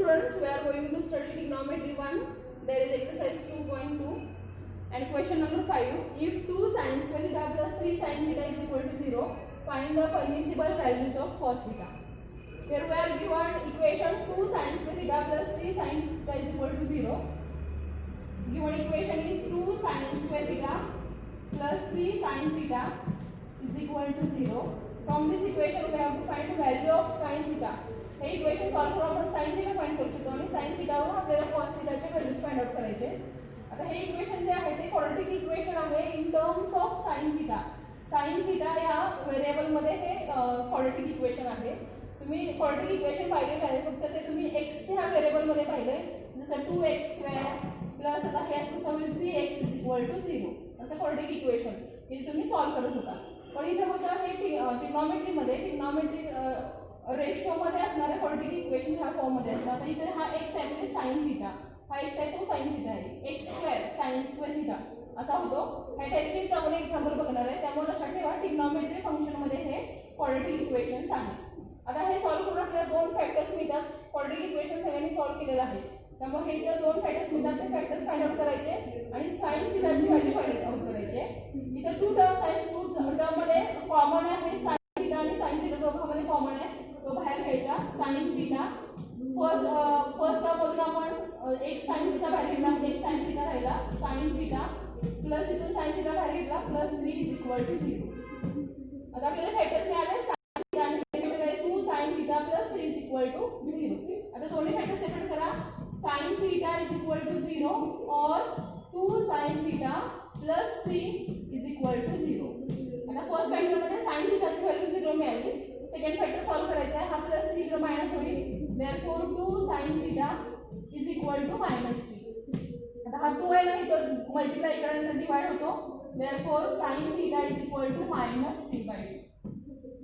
students, we are going to study trigonometry 1. There is exercise 2.2 and question number 5. If 2 sin square theta plus 3 sin theta is equal to 0, find the permissible values of cos theta. Here we are given equation 2 sin square theta plus 3 sin theta is equal to 0. Given equation is 2 sin square theta plus 3 sin theta is equal to 0. From this equation we have to find the value of sin theta. हे equation solve करून आपण sin theta find करू शकतो आणि sin थीटावरून आपल्याला cos थीटाचे values find out करायचे. आता हे इक्वेशन जे आहे ते क्वाड्रॅटिक इक्वेशन आहे in terms of sin theta. sin theta या व्हेरिएबल मध्ये हे क्वाड्रॅटिक इक्वेशन आहे. तुम्ही क्वाड्रॅटिक इक्वेशन पाहिलेलं आहे, फक्त ते तुम्ही x ह्या व्हेरिएबल मध्ये पाहिले, जसं 2x² प्लस आता हे असं समजून 3x = 0 असं क्वाड्रॅटिक इक्वेशन हे तुम्ही सॉल्व करत होता. पण इथे बघा हे ट्रिग्नोमेट्री मध्ये ट्रिग्नोमेट्री रेशो मध्ये असणारे क्वाड्रॅटिक इक्वेशन ह्या फॉर्म मध्ये असतात. आता इथे हा x आहे म्हणजे sin थीटा, हा x आहे तो sin थीटा आहे, x² sin स्क्वेअर थीटा असा होतो. हे त्याचीच आपण एक्झाम्पल बघणार आहे, त्यामुळे लक्षात ठेवा ट्रिग्नोमेट्री फंक्शन मध्ये हे क्वाड्रॅटिक इक्वेशन्स आहेत. आता हे सॉल्व करून आपल्याला दोन फॅक्टर्स मिळतात. क्वाड्रॅटिक इक्वेशन सगळ्यांनी सॉल्व केलेलं आहे, त्यामुळे हे जे दोन फॅक्टर्स मिळतात ते फॅक्टर्स फाइंड आउट करायचे आणि sin थीटाची व्हॅल्यू फाइंड आउट करायचे. इथे टू टर्म्स आहेत, टू टर्म मध्ये कॉमन आहे sin थीटा आणि sin थीटा दोघांमध्ये कॉमन आहे, तो बाहेर घ्यायचा. sin थीटा फर्स्ट टर्म मधून आपण एक sin थीटा बाहेर घेतला, एक sin थीटा राहिला, sin थीटा प्लस इथून sin थीटा बाहेर घेतला प्लस 3 = 0. आता आपल्याला फॅक्टर्स मिळाले sin थीटा आणि sin थीटा आहे 2 sin थीटा प्लस 3 = 0. आता दोन्ही फॅक्टर्स सेपरेट करा. sin थीटा = 0 और 2 sin थीटा प्लस 3 = 0. आता फर्स्ट फॅक्टर मध्ये sin थीटाची व्हॅल्यू 0 मिळाली. सेकंड फॅक्टर सॉल्व करायचा आहे, हा प्लस 3 इकडे मायनस होईल, देयरफॉर 2 sin थीटा = -3. आता हा 2 आहे ना, इथं मल्टिप्लाय केल्यानंतर डिवाइड होतो, देयरफॉर sin थीटा -3/2.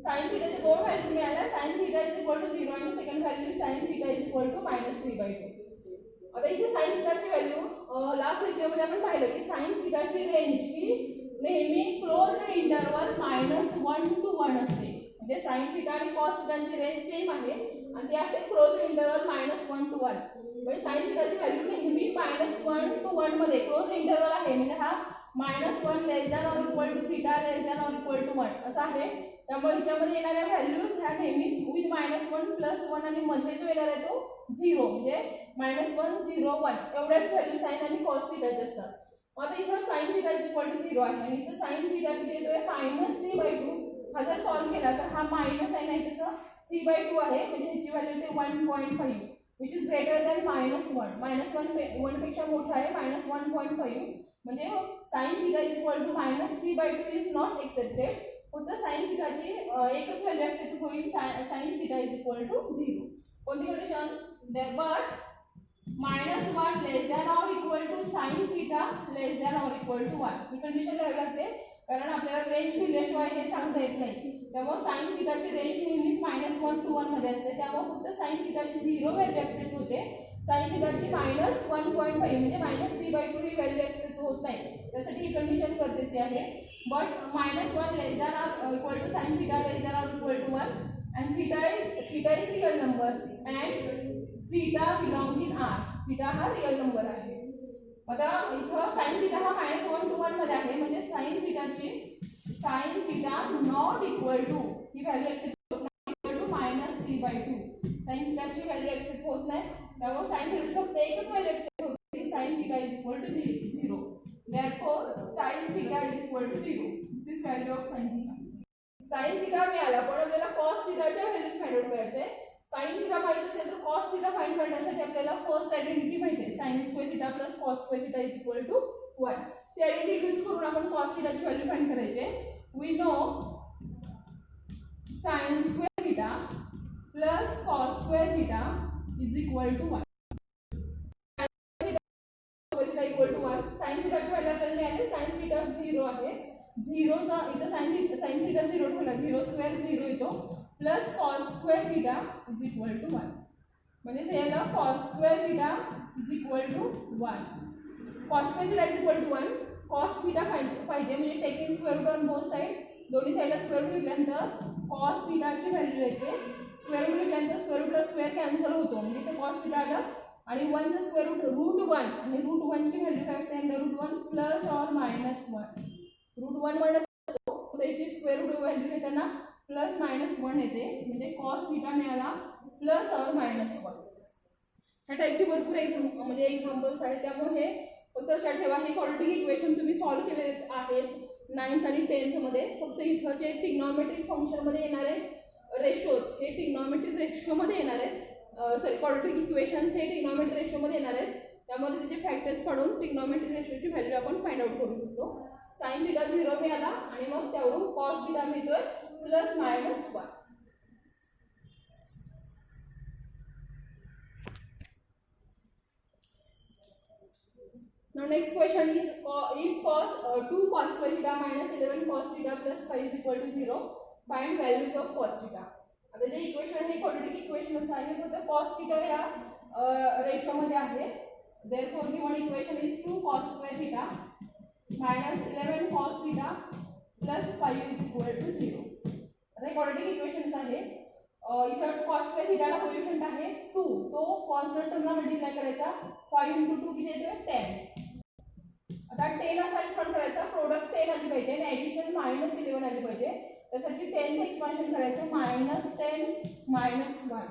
sin थीटाचे दोन व्हॅल्यूज मिळाल्या, sin थीटा = 0 आणि सेकंड व्हॅल्यू sin थीटा -3/2. आता इथे sin थीटाची व्हॅल्यू लास्ट लेक्चरमध्ये आपण पाहिलं की sin थीटाची रेंज ही नेहमी क्लोज्ड इंटरवल -1 to 1 असते. म्हणजे sin थीटा आणि cos थीटाची रेंज सेम आहे आणि ते असते क्लोज्ड इंटरवल -1 to 1. म्हणजे sin थीटाची व्हॅल्यू नेहमी -1 to 1 मध्ये क्लोज्ड इंटरवल आहे, म्हणजे हा -1 less than or equal to theta less than or equal to 1 असा आहे. त्यामुळे ह्याच्यामध्ये येणाऱ्या व्हॅल्यूज ह्या नेहमी विथ -1 प्लस 1 आणि मध्ये जो येणार आहे तो 0, म्हणजे -1 0 1 एवढ्याच व्हॅल्यू sin आणि cos थीटाचे असतात. आता इथं sin थीटा = 0 आहे आणि इथं sin थीटा किती येतोय -3/2. हा जर सॉल्व केला तर हा मायनस आहे नाही तसं 3/2 आहे, म्हणजे ह्याची व्हॅल्यू येते 1.5 विच इज ग्रेटर दॅन -1. 1 पेक्षा मोठा आहे -1.5, म्हणजे sin theta = -3/2 is not accepted. फक्त sin थीटाची एकच व्हॅल्यू एक्सेप्ट होईल, sin थीटा = 0. कोणती condition? But -1 less than or equal to sin theta less than or equal to 1 ही कंडिशन लिहावी लागते, कारण आपल्याला रेंज दिल्याशिवाय हे सांगता येत नाही. त्यामुळे sin थीटाची रेंज नेहमीच -1 to 1 मध्ये असते, त्यामुळे फक्त sin थीटाची 0 व्हॅल्यू एक्सेप्ट होते. sin थीटाची -1.5 म्हणजे -3/2 ही व्हॅल्यू एक्सेप्ट होत नाही, त्यासाठी ही कंडिशन गरजेची आहे. But -1 less than or equal to sin theta less than or equal to 1 and theta is real number and theta belong in R. theta हा real number आहे. आता इथं sin थीटा हा -1 to 1 मध्ये आहे, म्हणजे sin theta not equal to ही value accept होत नाही, इक्वल टू -3/2. sin थीटाची व्हॅल्यू एक्सेप्ट होत नाही, त्यामुळे sin थीटाची फक्त एकच व्हॅल्यू एक्सेप्ट होते, sin theta = 0. therefore sin theta = 0. This is value of sin theta. sin theta मिळाला, पण आपल्याला cos थीटाच्या व्हॅल्यूज फाइंड आउट करायचे आहे. sin थीटा माहिती असेल तर cos थीटा फाइंड करण्यासाठी आपल्याला फर्स्ट आयडेंटिटी माहिती आहे, sin square theta plus cos square theta = 1. ती आयडेंटिटी यूज करून आपण cos थीटाची व्हॅल्यू फाइंड करायचे. We know sin square theta plus cos square theta = 1. sin थीटाची व्हॅल्यू आपल्याला मिळाली, sin थीटा 0 आहे, 0 चा इथं sin थीटा 0 ठेवला, 0² 0 येतो, प्लस cos स्क्वेअर थीटा = 1. म्हणजे हे आलं cos square theta = 1. cos square theta = 1. cos theta पाहिजे म्हणजे taking square root on both side, दोन्ही साइडला स्क्वेअर रूट घेतल्यानंतर cos थीटाची व्हॅल्यू येते, स्क्वेअर रूट घेतल्यानंतर स्क्वेअर रूट चा स्क्वेअर कॅन्सल होतो, म्हणजे इथे कॉस थिटा आलं आणि 1 चा स्क्वेअर रूट √1 आणि √1 ची व्हॅल्यू काय असते √1 प्लस ऑर मायनस 1. √1 1 असतो, त्याची स्क्वेअर रूट व्हॅल्यू घेताना प्लस मायनस 1 येते, म्हणजे कॉस थिटा मिळाला प्लस ऑर मायनस 1. ह्या टाईपची भरपूर म्हणजे एक्झाम्पल्स आहेत, त्यामुळे हे फक्त लक्षात ठेवा. हे क्वाड्रॅटिक इक्वेशन तुम्ही सॉल्व्ह केले आहेत 9th आणि 10th मध्ये. फक्त इथं जे ट्रिग्नॉमेट्रिक फंक्शनमध्ये येणारे रेशोज हे ट्रिग्नॉमेट्रिक रेशोमध्ये येणार आहेत. सॉरी, क्वाड्रॅटिक इक्वेशन्स हे ट्रिग्नॉमेट्रिक रेशोमध्ये येणार आहेत. त्यामध्ये त्याचे फॅक्टर्स काढून ट्रिग्नॉमेट्रिक रेशोची व्हॅल्यू आपण फाइंड आउट करू शकतो. साइन थिटा 0 मिळाला आणि मग त्यावरून कॉस थिटा मिळतोय plus minus 1. Now next question is if cos 2 cos square theta minus 11 cos theta plus 5 is equal to 0, find values of cos theta. आता जे इक्वेशन हे क्वाड्रॅटिक इक्वेशन आहे, फक्त cos theta या रेशो मध्ये आहे. therefore given equation is 2 cos square theta minus 11 cos theta plus 5 is equal to 0. आता हे क्वाड्रॅटिक इक्वेशन्स आहे. इथं cos square theta ला कोएफिशिएंट आहे 2, तो कॉन्स्टंट टर्मला मल्टिप्लाय करायचा. 5 × 2 किती येतोय 10. आता 10 असा एक्सपांड करायचा, प्रोडक्ट 10 आली पाहिजे आणि ॲडिशन -11 आली पाहिजे. त्यासाठी 10 चं एक्सपान्शन करायचं -10 -1.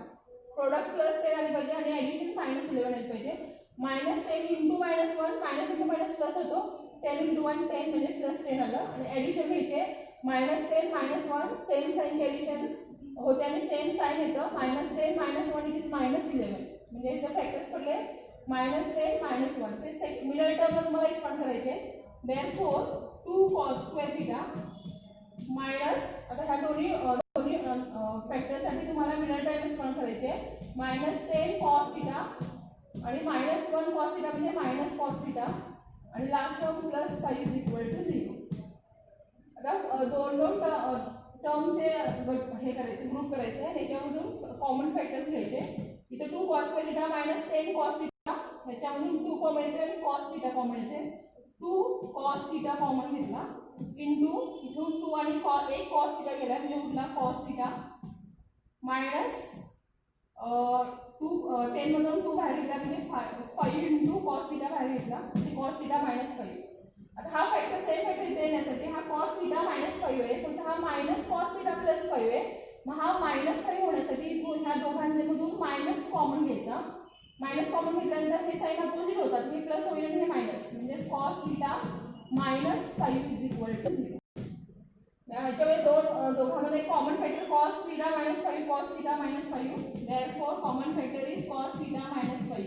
प्रोडक्ट +10 आली पाहिजे आणि ॲडिशन -11 आली पाहिजे. -10 × -1 मायनस इंटू मायनस प्लस होतो. 10 × 1 10 म्हणजे +10 आलं आणि ॲडिशन घ्यायचे -10 -1 सेम साईनचे ॲडिशन होते आणि सेम साइन येतं. -10 -1 इट इज -11 म्हणजे याचं फॅक्टर्स पडले -10 -1. ते मिडल टर्म तुम्हाला एक्सपांड करायचे. Therefore 2 cos square theta minus, आता ह्या दोन्ही फॅक्टरसाठी तुम्हाला मिडल टर्म एक्सपांड करायचे. -10 cos theta आणि -1 cos theta म्हणजे -cos theta आणि last term +5 is equal to 0. आता दोन टर्मचे हे करायचे, ग्रुप करायचे आणि याच्यामधून कॉमन फॅक्टर्स घ्यायचे. इथे 2 cos square theta -10 cos theta, ह्याच्यामधून 2 कॉमन येते आणि cos theta कॉमन येते. 2 cos theta कॉमन घेतला इंटू इथून 2 आणि एक cos theta गेला म्हणजे उरला cos theta मायनस 10 मधून 2 बाहेर घेतला म्हणजे 5 × cos theta बाहेर घेतला म्हणजे cos theta -5. आता हा फॅक्टर सेम फॅक्टर इथे येण्यासाठी हा cos theta -5 आहे, पण हा -cos theta +5 आहे. मग हा -5 होण्यासाठी इथून ह्या दोघांमधून मायनस कॉमन घ्यायचा. मायनस कॉमन घेतल्यानंतर हे साइन अपोजिट होतात, हे प्लस होईल आणि हे मायनस, म्हणजे cos theta -5 is equal to 0. याच्यामध्ये दोघांमध्ये common factor cos theta -5 cos theta -5. Therefore common factor is cos theta -5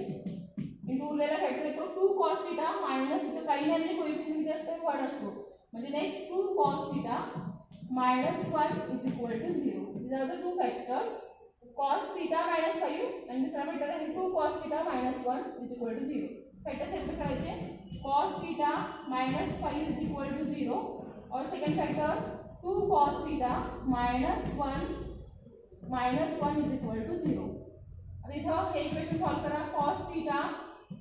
into उरलेला फॅक्टर येतो 2 cos theta मायनस, इथं काही नाही म्हणजे कोएफिशिएंट किती असतो 1 असतो, म्हणजे next 2 cos theta -1 is equal to 0. These are the two factors cos theta -5 आणि दुसरा फॅक्टर आहे 2 cos theta -1 is equal to 0. Factor separate करायचे. cos theta -5 is equal to 0 और second factor 2 cos theta -1 is equal to 0. आता इथं हे equation solve करा. cos theta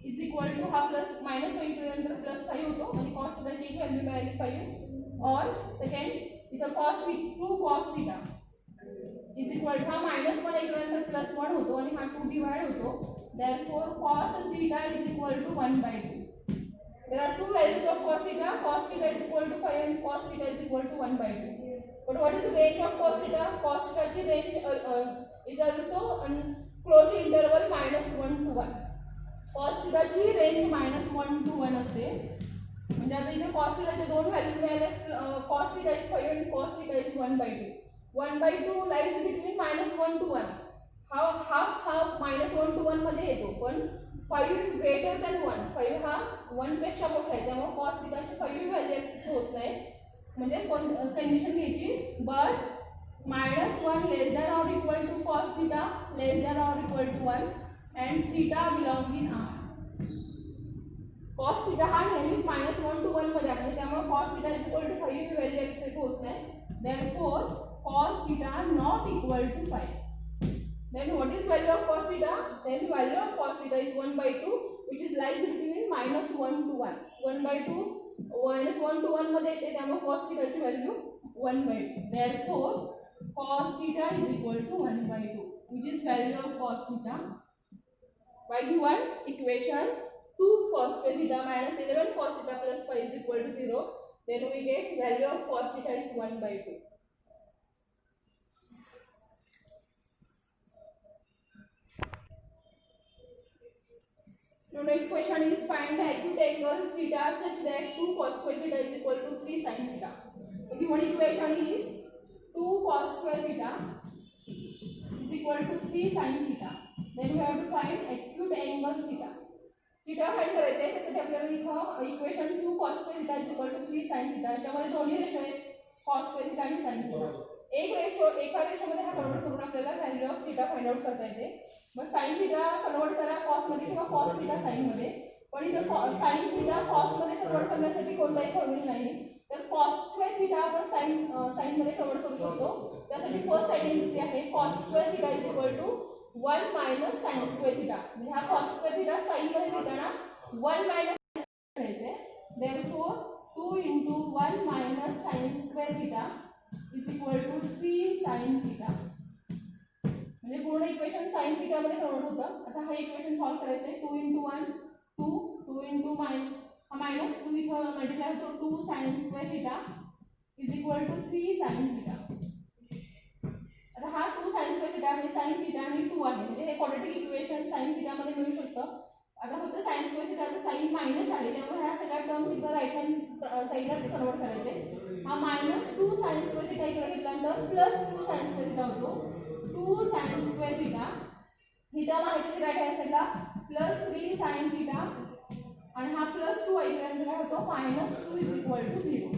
is equal to हा प्लस मायनस होईपर्यंत +5 होतो आणि cos theta ची व्हॅल्यू मिळाली 5 और सेकंड इथं 2 cos theta is equal to हा -1 येईपर्यंत +1 होतो आणि हा 2 डिवाइड होतो. Therefore cos theta is equal to 1/2. There are two values of cos theta. Cos theta is equal to 5 and cos theta is equal to 1/2. But what is the range of cos theta? Cos theta ची range is also close interval -1 to 1. cos theta ची range -1 to 1 असते. म्हणजे आता इथे cos theta चे दोन values मिळाले. cos theta is 5 and cos theta is 1/2. 1/2 lies between -1 to 1. हा -1 to 1 मध्ये येतो, पण 5 is greater than 1. 5 हा 1 पेक्षा मोठा आहे, त्यामुळे cos theta ची 5 व्हॅल्यू एक्सेप्ट होत नाही. म्हणजे कंडिशन घ्यायची, but -1 less than or equal to cos theta less than or equal to 1 and theta belong in R. cos theta हा नेहमीच -1 to 1 मध्ये आहे, त्यामुळे cos theta is equal to 5 ही व्हॅल्यू एक्सेप्ट होत नाही. Therefore cos theta not equal to 5. Then what is value of cos theta? Then value of cos theta is 1/2, which is lies between -1 to 1. 1/2 -1 to 1 मध्ये येते, त्यामुळे cos theta ची value 1/2. Therefore cos theta is equal to 1/2. which is value of cos theta. By given equation 2 cos square theta minus 11 cos theta plus 5 is equal to 0, then we get value of cos theta is 1/2. Now next question is find the acute angle theta such that 2 cos square theta is equal to 3 sin theta. The given equation is 2 cos square theta is equal to 3 sin theta. Then we have to find acute angle theta. Theta find करायचं आहे, त्यासाठी आपल्याला इथं equation 2 cos square theta is equal to 3 sin theta, याच्यामध्ये दोन्ही ratio आहेत cos square theta आणि sin theta. एका रेशोमध्ये हा कन्वर्ट करून आपल्याला value of theta find out करता येते. मग sin theta कन्वर्ट करा cos मध्ये किंवा cos theta sin मध्ये. पण इथं sin theta cos मध्ये कन्वर्ट करण्यासाठी कोणताही फॉर्म्युला नाही, तर cos square theta आपण sin मध्ये कन्वर्ट करू शकतो. त्यासाठी फर्स्ट आयडेंटिटी आहे cos square theta is equal to 1 minus sin square theta. म्हणजे हा cos square theta sin मध्ये लिहिताना 1 minus करायचे. Therefore 2 into 1 minus sin square theta is equal to 3 sin theta. म्हणजे पूर्ण इक्वेशन sin theta मध्ये convert होतं. आता हा इक्वेशन सॉल्व करायचं आहे. 2 into 1 2 into minus 2 इथं मल्टिप्लाय होतो 2 sin square theta is equal to 3 sin theta. आता हा 2 sin square theta आहे, sin theta आणि 2 आहे, म्हणजे हे क्वाड्रॅटिक इक्वेशन sin theta मध्ये मिळू शकतं. आता फक्त sin square theta चा साइन मायनस आहे, त्यामुळे ह्या सगळ्या टर्म्स इकडे राईट हँड साइडला कन्वर्ट करायचे. हा -2 sin square theta इकडे घेतल्यानंतर +2 sin square theta होतो. 2 sin square theta थीटा माहिती आहे राईट हँड साइडला +3 sin theta आणि हा +2 इकडे काय होतो -2 is equal to 0.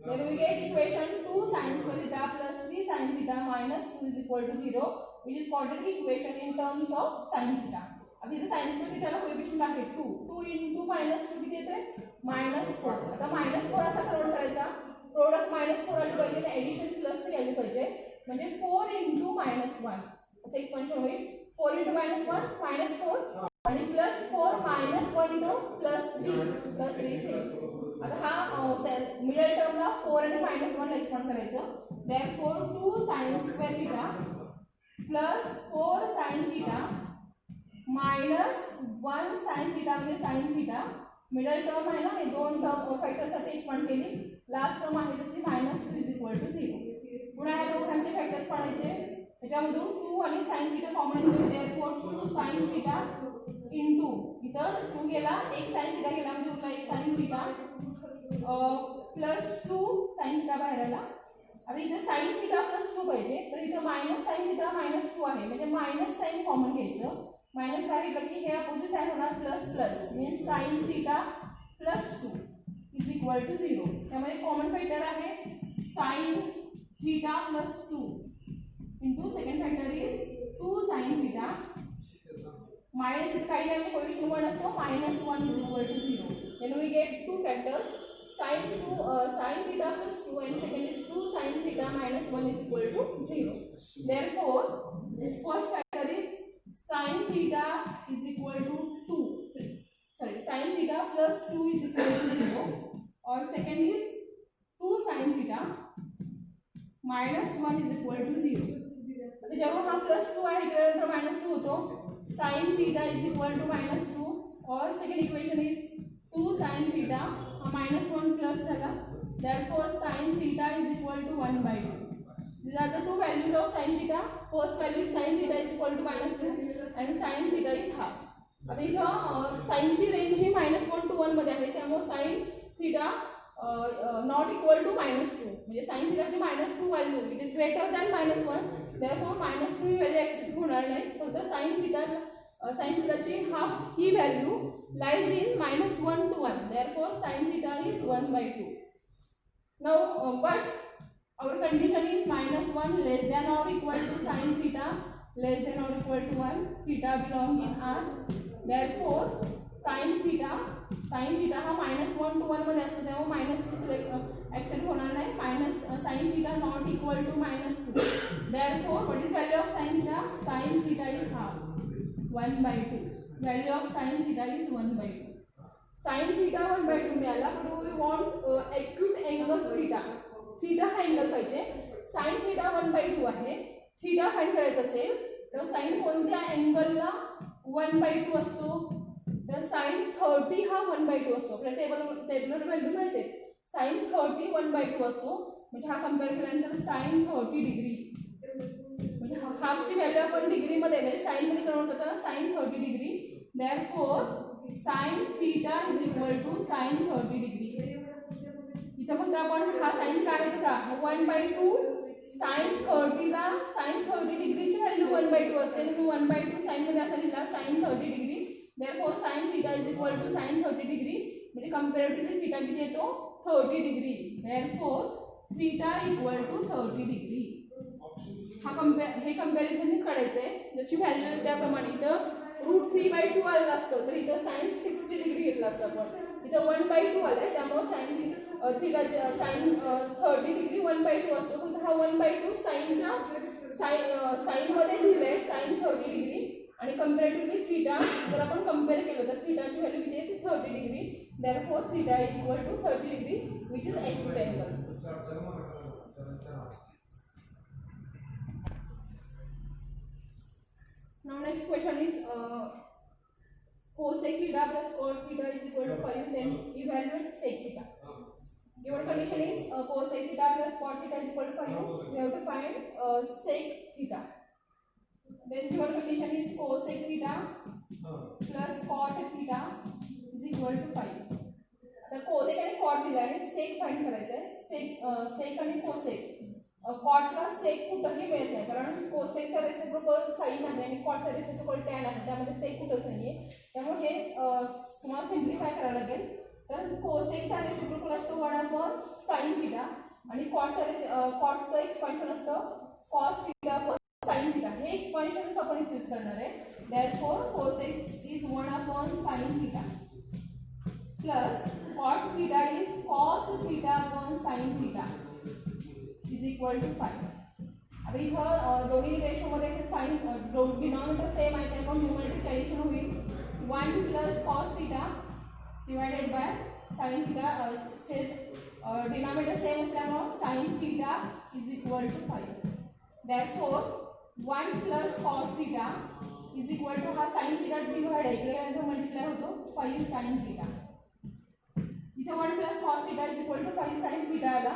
Then we get equation 2 sin square theta plus 3 sin theta minus 2 is equal to 0, which is quadratic equation in terms of sin theta. अब इथे sin square theta ला coefficient आहे 2. 2 into -2 किती येते -4. आता -4 असा convert करायचा. Product -4 आली पाहिजे आणि एडिशन +3 आली पाहिजे. म्हणजे 4 into -1 असं एक्सपेन्शन होईल. 4 into -1 -4 आणि +4 -1 इथं +3 आता हा मिडल टर्मला 4 आणि -1 ला एक्सपांड करायचं. Therefore 2 sin square theta plus 4 sin theta minus 1 sin theta म्हणजे sin theta. मिडल टर्म आहे ना, हे दोन टर्म फॅक्टरसाठी एक्सपांड केली. लास्ट टर्म आहे तशी -2 is equal to 0. पुन्हा ह्या दोघांचे फॅक्टर्स पाडायचे. त्याच्यामधून 2 आणि sin theta कॉमन येतो. Therefore 2 sin theta into इथं 2 गेला, एक sin theta गेला म्हणजे उरला एक sin theta +2 sin theta बाहेर आला. आता इथे sin theta +2 पाहिजे, तर इथं -sin theta -2 आहे, म्हणजे मायनस साइन कॉमन घ्यायचं. मायनस बाहेर घेतलं की हे अपोजिट साइन होणार plus means sin theta +2 is equal to 0. त्यामध्ये कॉमन फॅक्टर आहे sin theta +2 into second factor is 2 sin theta minus इथे काही नाही, कोएफिशिएंट 1 असतो -1 is equal to 0. Then we get two factors sin theta +2 and second is 2 sin theta -1 is equal to 0. Therefore first factor is sin theta is equal to 2. Sin theta +2 is equal to 0, or second is 2 sin theta -1 is equal to 0. आता जेव्हा हा +2 आहे इकडे तर -2 होतो. sin theta is equal to -2, or second equation is 2 sin theta -1 plus झाला. Therefore sin theta is equal to 1/2. These are the two values of sin theta. First value sin theta is equal to -2 and sin theta is half. आता इथं sin ची range he -1 to 1 मध्ये आहे, त्यामुळे sin theta not equal to -2, म्हणजे sin theta ची -2 value it is greater than -1. Therefore -2 ही value accept होणार नाही. फक्त sin theta ची हाफ ही value lies in -1 to 1. Therefore sin theta is 1/2. Now but our condition is -1 less than or equal to sin theta less than or equal to 1. Theta belong in R. Therefore sin theta हा -1 to 1 मध्ये असतो, त्यामुळे -2 accept होणार नाही. sin theta not equal to -2. Therefore what is value of sin theta? Sin theta is half, 1/2. Value of sin theta is 1/2. Sin theta 1/2 मिळाला, पण we want acute angle theta. Theta हा angle पाहिजे. sin theta 1/2 आहे. Theta find करायचं असेल तर sign कोणत्या अँगलला 1/2 असतो, तर साइन 30 हा 1/2 असतो. आपल्या टेबलवर व्हॅल्यू माहिती आहे, साइन 30 1/2 असतो. म्हणजे हा कम्पेअर केल्यानंतर साइन 30 डिग्री, म्हणजे हाफची व्हॅल्यू आपण डिग्रीमध्ये म्हणजे साइन मध्ये कन्वर्ट करताना sine 30 degree. Therefore sine theta is equal to sine 30 degree. इथं फक्त आपण हा साइन काढायचा 1/2 साइन 30 ला साइन 30 डिग्रीची व्हॅल्यू 1/2 असते, म्हणून 1/2 साइन मध्ये असा लिहिला sine 30 degree. Therefore sine theta is equal to sine 30 degree, म्हणजे कंपॅरेटिव्हली थीटा किती येतो 30 degree. Therefore theta equal to 30 degree. हे कंपॅरिझनच काढायचंय, जशी व्हॅल्यू आहे त्याप्रमाणे. इथं √3/2 आलेलं असतं, तर इथं साइन 60 डिग्री घेतलं असतं आपण. इथं 1/2 आलंय, त्यामुळे साइन थीटा साइन 30 डिग्री 1/2 असतो. पण हा 1/2 साइन मध्ये लिहिलंय साइन 30 डिग्री, आणि कंपॅरेटिव्हली थीटा जर आपण कम्पेअर केलं तर थीटाची व्हॅल्यू किती आहे ती 30 degree. Therefore theta equal to 30 degree which is acute angle. Now next question is cosec theta plus cos theta is equal to 5. Then evaluate sec theta. Given condition is cosec theta plus cot theta is equal to 5. We have to find sec theta. Then given condition is cosec theta plus cot theta is equal to 5. आता cosec आणि cot दिला आणि sec find करायचं आहे. sec आणि cosec. कॉटला सेक कुठंही मिळत नाही, कारण कोसेकचा रेसिप्रोकल साइन आहे आणि कॉटचा रेसिप्रोकल टॅन आहे, त्यामध्ये सेक कुठंच नाहीये. त्यामुळे हे तुम्हाला सिम्प्लिफाय करावं लागेल. तर कोसेकचा रेसिप्रोकल असतो 1/sin थीटा, आणि कॉटचं एक्सपान्शन असतं cos थीटा sin थीटा. हे एक्सपान्शनच आपण इथे यूज करणार आहे. Therefore cosec is 1/sin theta plus cot theta is cos theta sin theta is equal to 5. आता इथं दोन्ही रेशोमध्ये साइन डिनॉमिनेटर सेम आहे, त्यामुळे न्यूमरेटर ॲडिशन होईल 1 plus cos theta divided by sine theta. Denominator same असल्यामुळे sine theta is equal to 5. Therefore 1 plus cos theta is equal to हा sine theta divide आहे, इकडे मल्टिप्लाय होतो 5 साइन थीटा. इथं 1 plus cos theta is equal to 5 sine theta आला.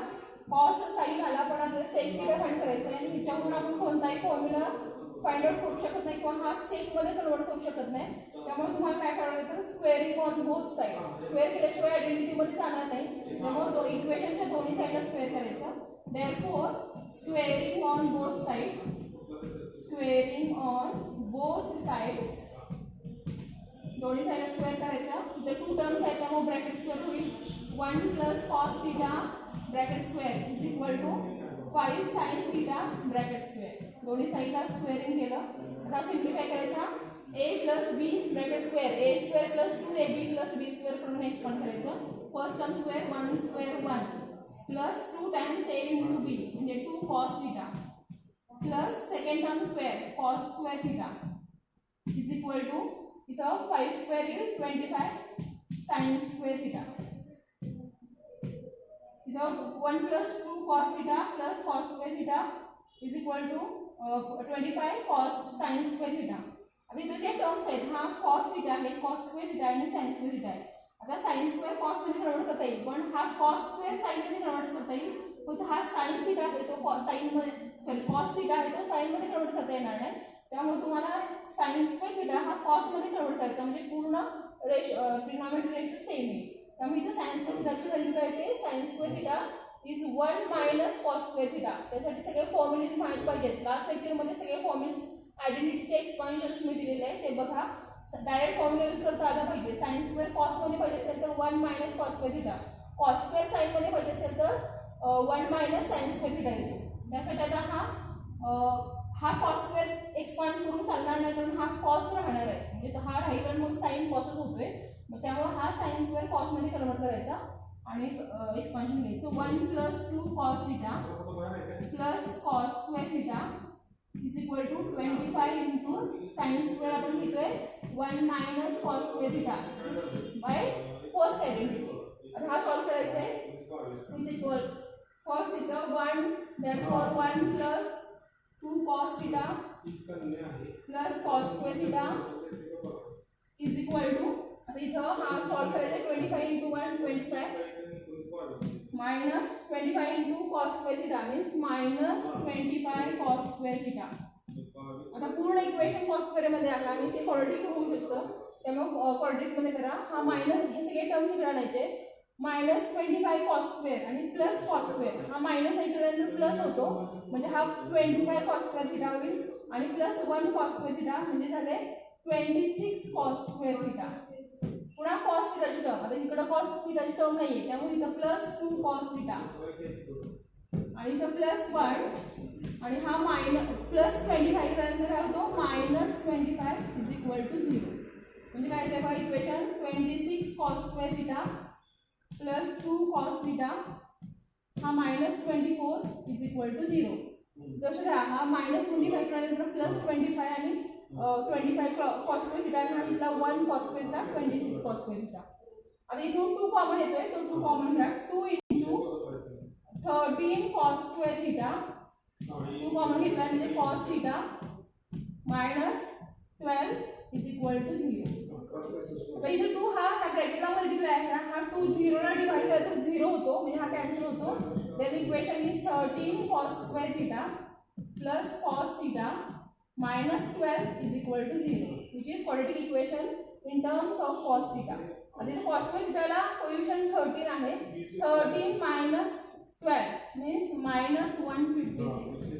Cos sine आला, पण आपल्याला सेक थीटा फाइंड करायचं आहे, आणि ह्याच्यावरून आपण कोणताही फॉर्म्युला फाइंड आउट करू शकत नाही किंवा हा सेक मध्ये कन्वर्ट करू शकत नाही. त्यामुळे तुम्हाला काय करावं लागेल तर squaring on both side. Square केल्याशिवाय आयडेंटिटी मध्ये जाणार नाही, त्यामुळे इक्वेशनच्या दोन्ही साइडला स्क्वेअर करायचं. Therefore squaring on both side, squaring on both sides, दोन्ही साइडला स्क्वेअर करायचं. इथे 2 टर्म्स आहेत त्यामुळे ब्रॅकेट स्क्वेअर होईल. 1 plus cos theta bracket square is equal to 5 sine theta bracket square. दोन्ही साइडला स्क्वेअरिंग केलं. आता सिम्प्लिफाय करायचा. a plus b bracket square, a square plus 2ab plus b square करून एक्सपांड करायचं. First term square 1 square 1 plus 2 times a into b म्हणजे 2 cos theta plus second term square cos square theta is equal to इथं 5 square येईल 25 sign square theta. इथं 1 plus 2 cos theta plus cos square theta is equal to 25 cos sine square theta. आता इथं जे terms आहेत हा cos theta आहे, cos square theta आणि साइन स्क्वेअर थीटा आहे. आता साइन स्क्वेअर कॉस मध्ये कन्वर्ट करता येईल, पण हा कॉस स्क्वेअर साइन मध्ये कन्वर्ट करता येईल. पण हा साइन थीटा आहे तो साइन मध्ये सॉरी कॉस थीटा आहे तो साइन मध्ये कन्वर्ट करता येणार नाही. त्यामुळे तुम्हाला साइन स्क्वेअर थीटा हा कॉस मध्ये कन्वर्ट करायचा, म्हणजे पूर्ण ट्रिग्नोमेट्री रेशो सेम आहे. त्यामुळे इथं साइन स्क्वेअर थीटाची व्हॅल्यू काय येते, sign square theta is 1 minus cos square theta. त्यासाठी सगळे फॉर्म्युलेज माहित पाहिजेत. लास्ट लेक्चरमध्ये सगळे फॉर्म्युलेज आयडेंटिटीचे एक्सपान्शन्स मी दिलेले आहे ते बघा. डायरेक्ट फॉर्म्युला यूज करता आला पाहिजे. साइन स्क्वेअर कॉस मध्ये पाहिजे असेल तर 1 minus cos square theta, cos square sine मध्ये पाहिजे असेल तर 1 मायनस साइन स्क्वेअर थीटा येतो. त्यासाठी आता हा कॉस स्क्वेअर एक्सपांड करून चालणार नाही, कारण हा कॉस राहणार आहे, म्हणजे हा राहील आणि मग साइन कॉसच होतोय. मग त्यामुळे हा साइन स्क्वेअर कॉस मध्ये कन्वर्ट करायचा आणि एक्सपान्शन घ्यायचं. 1 plus 2 cos theta plus cos square theta is equal to 25 into sine square आपण घेतोय 1 minus cos square theta by first identity. आता हा सॉल्व करायचा आहे. इज इक्वल फर्स्ट इथं 1 therefore 1 plus 2 cos theta plus cos square theta is equal to, आता इथं हा सॉल्व करायचा 25 into 1 25 minus 25 into cos square theta means minus 25 cos square theta. आता पूर्ण इक्वेशन कॉस स्क्वेअर मध्ये आला आणि ते क्वाड्रेटिक होऊ शकतं, त्यामुळे क्वाड्रेटिक मध्ये करा. हा मायनस, हे सगळे टर्म्स इकडे आणायचे. मायनस 25 कॉस स्क्वेअर आणि प्लस कॉस स्क्वेअर, हा मायनस ऐकल्यानंतर प्लस होतो म्हणजे हा 25 कॉस स्क्वेअर थिटा होईल आणि प्लस 1 कॉस स्क्वेअर थिटा म्हणजे झाले 26 कॉस स्क्वेअर थिटा. पुन्हा कॉस थिटाची टर्म, आता इकडे कॉस थिटाची टर्म नाहीये त्यामुळे इथं प्लस 2 कॉस थिटा आणि इथं प्लस 1 आणि हा मायनस प्लस 25 पर्यंत काय होतो मायनस 25 इज इक्वल टू 0. म्हणजे काय येते बघा equation 26 cos square theta plus 2 cos theta हा मायनस 24 इज इक्वल टू 0. जसं घ्या हा मायनस 25 पर्यंत प्लस 25 आणि 25 कॉस स्क्वेअर थिटा आणि हा इथला 1 cos square theta 26 cos square theta. आता इथून 2 कॉमन येतोय तो 2 कॉमन घ्या. 2 into 13 cos square theta, 2 common घेतला म्हणजे cos theta minus 12 is equal to 0. आता इथे 2 हा ब्रॅकेटला मल्टिप्लाय आहे, हा 2 0 ला डिवाइड केला तर 0 होतो म्हणजे हा कॅन्सल होतो. Then equation is 13 cos square theta plus cos theta minus 12 is equal to 0, which is quadratic equation in terms of cos theta. आता इथे cos square theta ला कोएफिशिएंट 13 आहे. 13 minus 12 means minus 156.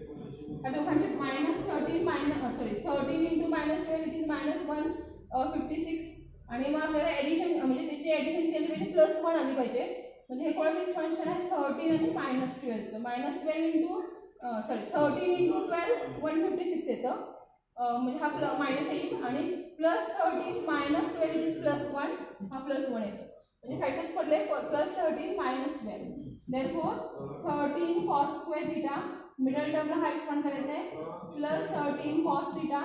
या दोघांचे minus 13 13 into minus 12 it is minus 156 आणि मग आपल्याला addition म्हणजे त्याची ऍडिशन केली पाहिजे प्लस 1 आली पाहिजे. म्हणजे हे कोणाचं एक्सपान्शन आहे 13 आणि मायनस 12 चं. मायनस 12 इंटू 13 इंटू 12 156 येतं म्हणजे हा मायनस येईल आणि plus 13 minus 12 it is plus 1 हा प्लस 1 येतो म्हणजे फॅक्टर्स पडले plus 13 minus 12. Therefore 13 cos square theta middle टर्मला हा एक्सपांड करायचा आहे plus 13 cos theta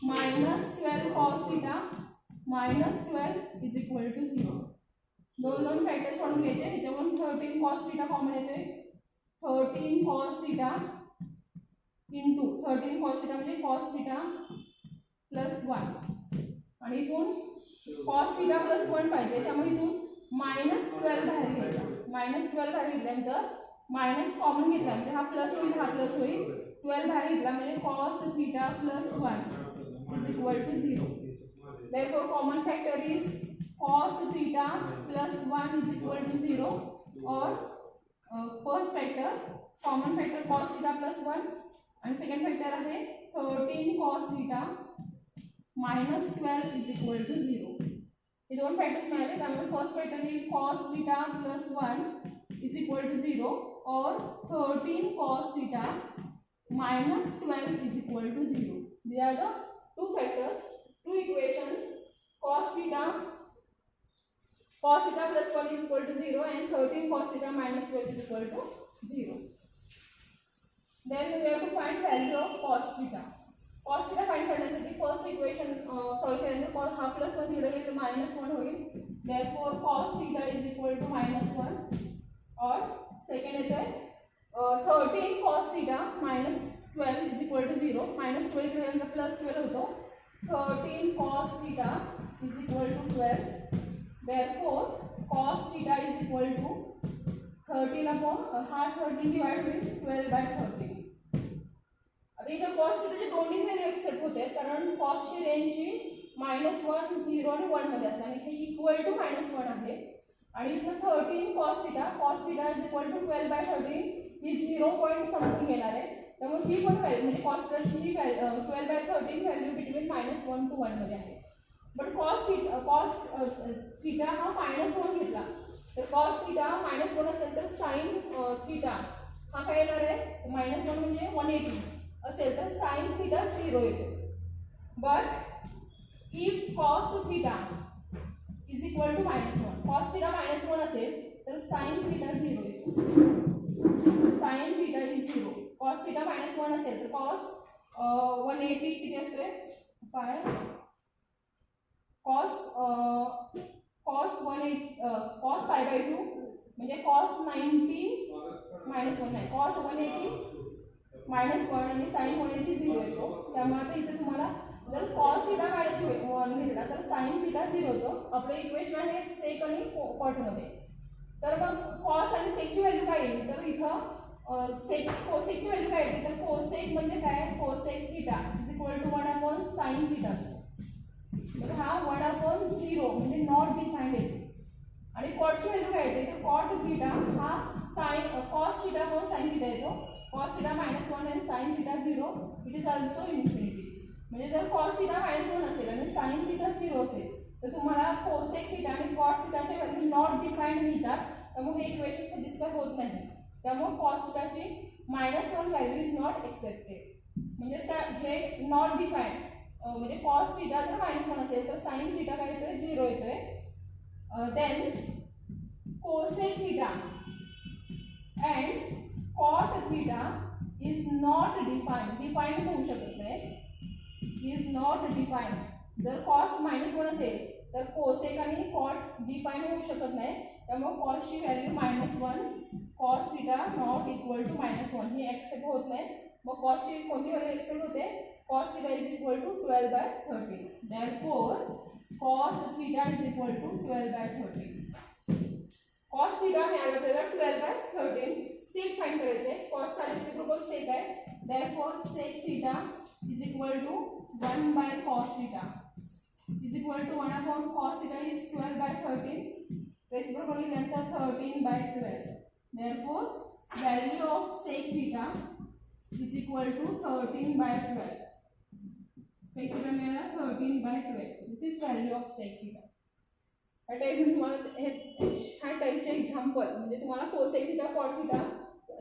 minus 12 cos theta minus 12 is equal to 0. दोन फॅक्टर्स काढून घ्यायचे ह्याच्यावरून 13 कॉस थिटा कॉमन येते. 13 cos theta into 13 cos theta म्हणजे cos theta plus 1 आणि इथून cos theta plus 1 पाहिजे त्यामुळे इथून मायनस 12 बाहेर घ्यायचा. मायनस 12 बाहेर घेतल्यानंतर मायनस कॉमन घेतला म्हणजे हा प्लस होईल हा प्लस होईल. 12 बाहेर घेतला म्हणजे cos theta plus 1 is equal to 0. Therefore common factor is cos theta plus 1 is equal to 0 or first factor common factor cos theta plus 1 आणि सेकंड फॅक्टर आहे 13 cos theta minus 12 is equal to 0. हे दोन factors मिळाले त्यामुळे first factor येईल cos theta plus 1 is equal to 0 और 13 cos theta minus 12 is equal to 0. These are the two factors, two equations. Cos theta plus 1 is equal to 0 and 13 cos theta minus 12 is equal to 0. Then we have to find value of cos theta. Cos theta find करण्यासाठी first equation solve केल्यानंतर हा plus 1 तिकडे गेलं minus 1 होईल. Therefore cos theta is equal to minus 1 और second येतोय 13 cos theta minus 12 is equal to 0. Minus 12 इकडे गेल्यानंतर प्लस 12 होतो. 13 cos theta is equal to 12. Therefore cos theta is equal to 13 upon हा 13 डिवाइड होईल 12 by 13. आता इथे cos theta चे दोन्ही व्हॅल्यू एक्सेप्ट होते कारण cos ची रेंज ही -1 0 आणि 1 मध्ये असते आणि हे इक्वल टू -1 आहे आणि इथे 13 cos theta is equal to 12 by 13 he 0 point something येणार आहे त्यामुळे ही पण व्हॅल्यू म्हणजे cos theta ची 12 by 13 व्हॅल्यू बिटवीन -1 to 1 मध्ये आहे. बट cos theta हा -1 घेतला तर cos theta -1 असेल तर sin theta हा काय येणार आहे -1 म्हणजे 180 असेल तर sin theta 0 येतो. But if cos theta is equal to -1 cos theta -1 असेल तर sin theta 0 येतो. sin theta is 0 cos theta -1 असेल तर cos 180 किती असते काय cos 5 by 2 म्हणजे cos 90 -1 नाही cos 180 -1 आणि sin 180 0 येतो. त्यामुळे आता इथे तुम्हाला जर cos θ -1 घेतला तर sin θ 0 होतो. आपलं इक्वेशन आहे sec आणि cot मध्ये. तर मग cos आणि sec ची व्हॅल्यू काय येईल तर इथं cosec ची व्हॅल्यू काय येते तर cosec म्हणजे काय cosec θ is equal to 1 sin θ असतो. तर हा 1/0 म्हणजे नॉट डिफाइंड येते. आणि cot ची व्हॅल्यू काय येते तर cot θ हा sin cos θ sin θ येतो. cos θ -1 आणि sin θ 0 it is also infinity. म्हणजे जर cos θ -1 असेल आणि sin θ 0 असेल तर तुम्हाला cosec θ आणि cot θ च्या व्हॅल्यू नॉट डिफाइंड मिळतात. त्यामुळे हे इक्वेशन सॅटिस्फाय होत नाही. त्यामुळे cos θ ची -1 व्हॅल्यू इज नॉट एक्सेप्टेड. म्हणजे हे नॉट डिफाइंड म्हणजे cos θ जर -1 असेल तर sin θ काय येतोय 0 येतोय. Then cosec θ and cot θ is not defined. Defined होऊ शकत नाही. is not defined. जर cos -1 असेल तर cosec आणि cot डिफाइन होऊ शकत नाही. त्यामुळे cos ची value -1 cos θ not equal to -1 ही एक्सेप्ट होत नाही. मग cos ची कोणती व्हॅल्यू एक्सेप्ट होते cos θ is equal to 12/13. therefore cos θ is equal to 12/13. cos θ मिळालं आपल्याला 12/13. sec फाइंड करायचे. cos चा रेसिप्रोकल sec आहे. therefore sec θ is equal to 1/cos θ is equal to 1/cos θ is 12/13. reciprocal nंतर 13/12. therefore value of sec θ is equal to 13/12. sec θ मिळाला 13/12. this is value of sec θ. ह्या टाईपने तुम्हाला ह्या टाईपचे एक्झाम्पल म्हणजे तुम्हाला cosec θ cot θ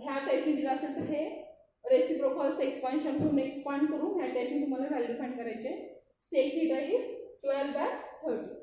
ह्या टाईपने दिला असेल तर हे रेसिप्रोकल्स एक्सपान्शन करून एक्सपांड करून ह्या टाईपने तुम्हाला व्हॅल्यू फाइंड करायचे. sec θ is 12/13.